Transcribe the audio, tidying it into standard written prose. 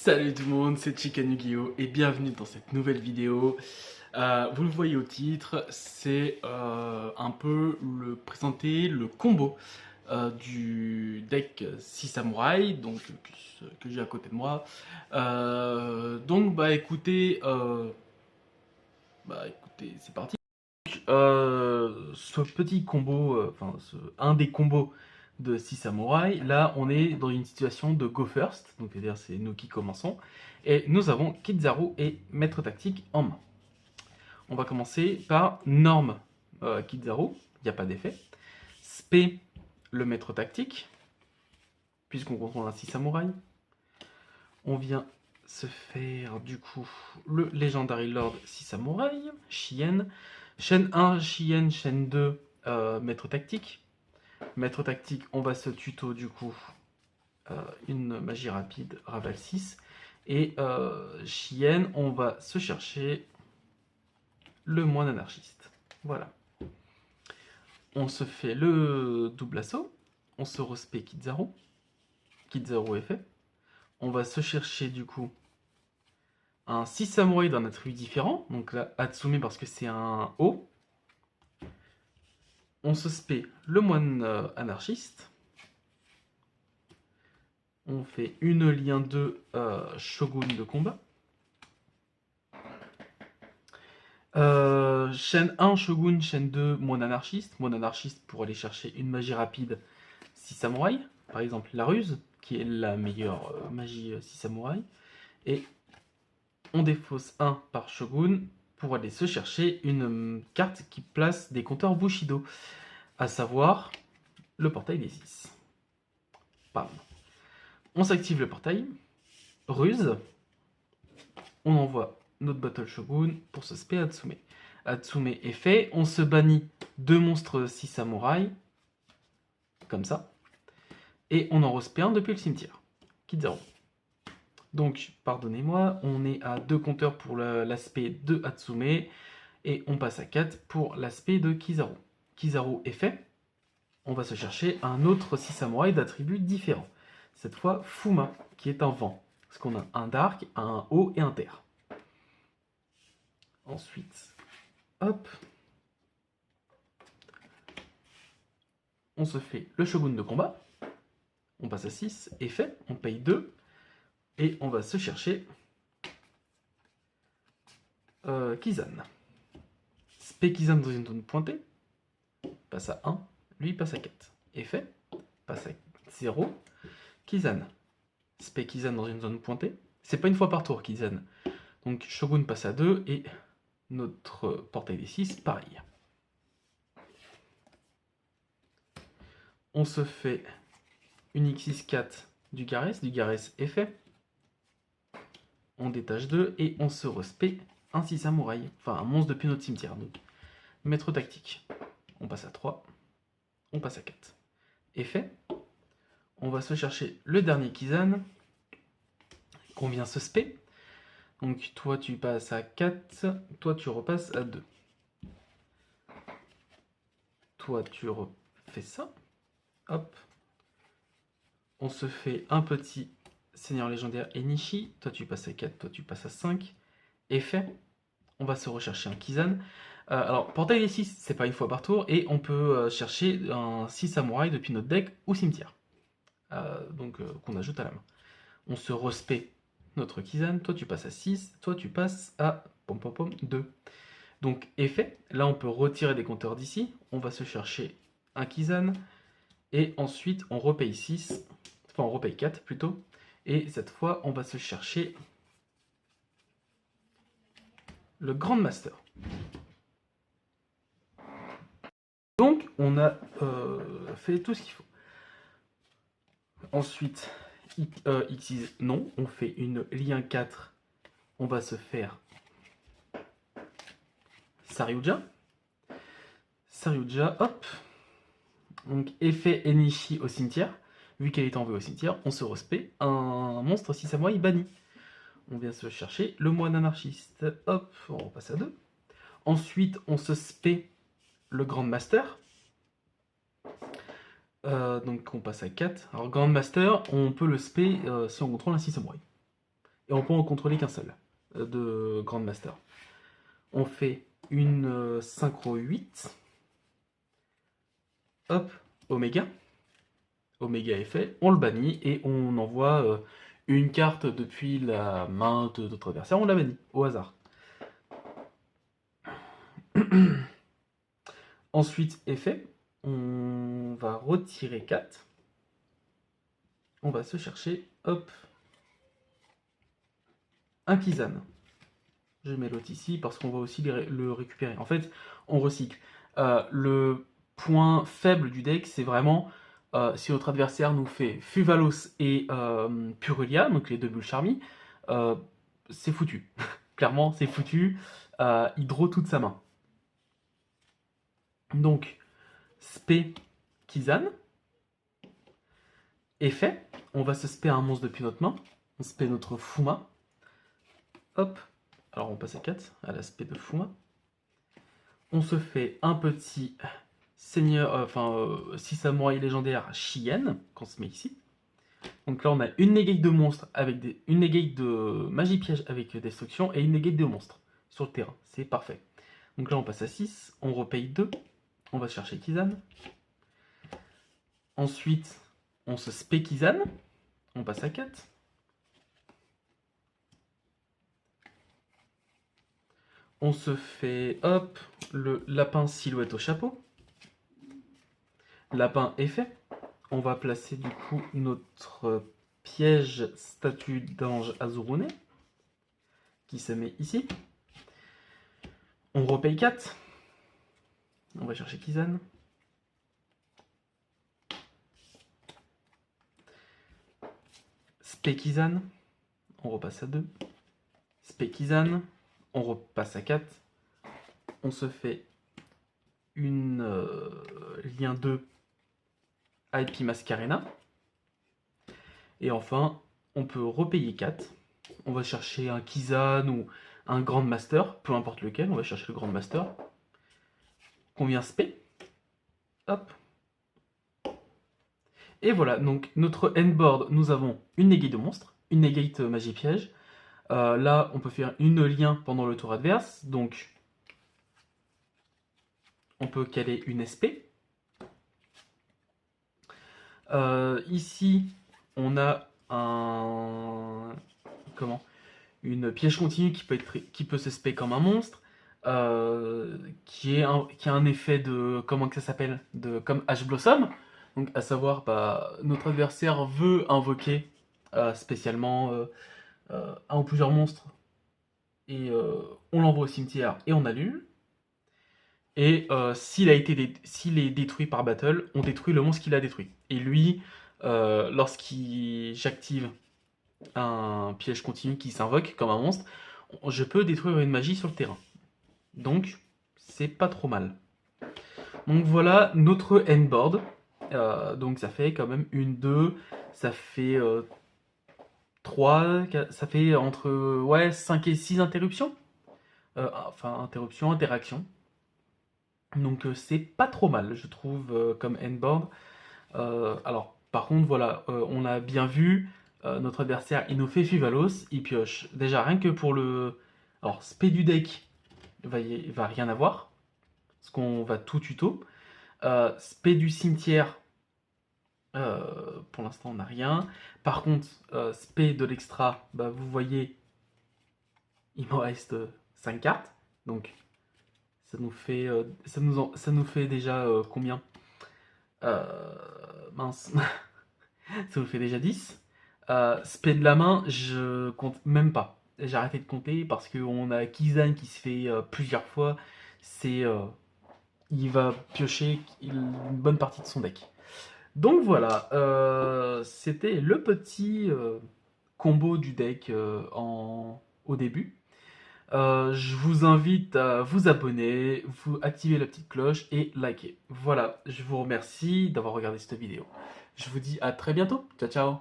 Salut tout le monde, c'est Chicken Yu-Gi-Oh! Et bienvenue dans cette nouvelle vidéo. Vous le voyez au titre, c'est un peu présenter le combo du deck 6 samouraïs, donc que j'ai à côté de moi. Écoutez, c'est parti. Ce petit combo, un des combos de 6 samouraïs, là on est dans une situation de go first, donc c'est-à-dire c'est nous qui commençons, et nous avons Kizaru et Maître Tactique en main. On va commencer par Norme Kizaru, il n'y a pas d'effet. Spé, le Maître Tactique, puisqu'on contrôle un 6 samouraï. On vient se faire du coup le Legendary Lord 6 samouraï, Shien. Chaîne 1, Shien, chaîne 2, Maître Tactique. Maître Tactique, on va se tuto du coup une magie rapide, Raval 6. Et Shien, on va se chercher le moine anarchiste. Voilà. On se fait le double assaut. On se respect Kizaru. Kizaru est fait. On va se chercher du coup un 6 samouraï d'un attribut différent. Donc là, Hatsume parce que c'est un O. On se spé le moine anarchiste. On fait une lien 2 shogun de combat. Chaîne 1 shogun, chaîne 2 moine anarchiste. Moine anarchiste pour aller chercher une magie rapide 6 samouraïs. Par exemple la ruse, qui est la meilleure magie 6 samouraïs. Et on défausse 1 par shogun pour aller se chercher une carte qui place des compteurs Bushido, à savoir le portail des 6. Bam. On s'active le portail, ruse, on envoie notre Battle Shogun pour se spé Hatsume. Hatsume est fait, on se bannit 2 monstres 6 samouraïs, comme ça, et on en respect un depuis le cimetière. Kizaru. Donc, pardonnez-moi, on est à 2 compteurs pour l'aspect de Hatsume, et on passe à 4 pour l'aspect de Kizaru. Kizaru est fait, on va se chercher un autre 6 samouraïs d'attributs différents. Cette fois, Fuma, qui est un vent. Parce qu'on a un dark, un haut et un terre. Ensuite, hop. On se fait le shogun de combat. On passe à 6, effet, on paye 2. Et on va se chercher Kizan. Spé Kizan dans une zone pointée. Passe à 1, lui passe à 4. Effet, passe à 0. Kizan. Spé Kizan dans une zone pointée. C'est pas une fois par tour Kizan. Donc shogun passe à 2 et notre portail des 6, pareil. On se fait une X6-4 du Garès est fait. On détache 2 et on se respect un 6 samouraï, enfin un monstre depuis notre cimetière. Donc, Maître Tactique. On passe à 3, on passe à 4. Effet, on va se chercher le dernier Kizan, qu'on vient se spé. Donc toi tu passes à 4, toi tu repasses à 2. Toi tu refais ça. Hop. On se fait un petit Seigneur légendaire Enishi. Toi tu passes à 4, toi tu passes à 5. Effet, on va se rechercher un Kizan. Alors, portail des 6, c'est pas une fois par tour, et on peut chercher un 6 samouraï depuis notre deck ou cimetière. Qu'on ajoute à la main. On se respect notre Kizan, toi tu passes à 6, toi tu passes à 2. Donc, effet, là on peut retirer des compteurs d'ici, on va se chercher un Kizan, et ensuite on repaye 6, enfin on repaye 4 plutôt, et cette fois on va se chercher le Grand Master. Donc on a fait tout ce qu'il faut. Ensuite, X non, on fait une lien 4, on va se faire Saryuja. Saryuja, hop. Donc effet Enishi au cimetière. Vu qu'elle est envoyée au cimetière, on se respect un monstre 6 samouraï banni. On vient se chercher le moine anarchiste. Hop, on repasse à 2. Ensuite, on se spé le Grand Master. Donc on passe à 4. Alors Grand Master, on peut le spé si on contrôle un 6 samouraï. et on peut en contrôler qu'un seul de Grandmaster. On fait une synchro 8. Hop, Oméga. Oméga est fait, on le bannit et on envoie une carte depuis la main de notre adversaire, on la bannit au hasard. Ensuite, effet, on va retirer 4. On va se chercher, hop, un Kizan. Je mets l'autre ici parce qu'on va aussi le récupérer. En fait, on recycle. Le point faible du deck, c'est vraiment si notre adversaire nous fait Fuvalos et Purulia, donc les deux bulles Charmy, c'est foutu. Clairement, c'est foutu. Il draw toute sa main. Donc, spé Kizan. Effet, on va se spé un monstre depuis notre main. On spé notre Fuma. Hop. Alors on passe à 4, à l'aspect de Fuma. On se fait un petit seigneur, 6 samouraïs légendaires Chien, qu'on se met ici. Donc là on a une negate de monstre avec une negate de magie piège avec destruction et une negate de monstre sur le terrain. C'est parfait. Donc là on passe à 6, on repaye 2. On va chercher Kizan. Ensuite, on se spé Kizan. On passe à 4. On se fait, hop, le lapin silhouette au chapeau. Lapin est fait. On va placer du coup notre piège statue d'ange Azurune, qui se met ici. On repaye 4. On va chercher Kizan. Spé Kizan. On repasse à 2. Spé Kizan. On repasse à 4. On se fait une lien 2 IP Mascarena. Et enfin, on peut repayer 4. On va chercher un Kizan ou un Grandmaster, peu importe lequel. On va chercher le Grandmaster. On vient spé. Hop. Et voilà, donc notre endboard, nous avons une negate de monstre, une negate magie piège. Là, on peut faire une lien pendant le tour adverse, donc on peut caler une SP. Ici, on a une piège continue qui peut se SP comme un monstre, qui a un effet de, comment que ça s'appelle, comme Ash Blossom. Donc, à savoir, notre adversaire veut invoquer spécialement un ou plusieurs monstres, et on l'envoie au cimetière et on annule. Et s'il est détruit par battle, on détruit le monstre qu'il a détruit. Et lui, j'active un piège continu qui s'invoque comme un monstre, je peux détruire une magie sur le terrain. Donc, c'est pas trop mal. Donc voilà notre endboard. Donc ça fait quand même 1, 2, ça fait 3, ça fait entre 5 et 6 interruptions. Interactions. Donc c'est pas trop mal, je trouve, comme endboard. Alors, par contre, voilà, on a bien vu, notre adversaire, il nous fait Fuvalos, il pioche. Déjà, rien que pour le... Alors, spé du deck, il va rien avoir, parce qu'on va tout tuto. Spé du cimetière, pour l'instant, on n'a rien. Par contre, spé de l'extra, vous voyez, il me reste 5 cartes. Donc, ça nous fait, ça nous fait déjà combien mince. Ça nous fait déjà 10. Spé de la main, je compte même pas. J'ai arrêté de compter parce qu'on a Kizan qui se fait plusieurs fois. Il va piocher une bonne partie de son deck. Donc voilà, c'était le petit combo du deck au début. Je vous invite à vous abonner, vous activer la petite cloche et liker. Voilà, je vous remercie d'avoir regardé cette vidéo. Je vous dis à très bientôt. Ciao, ciao.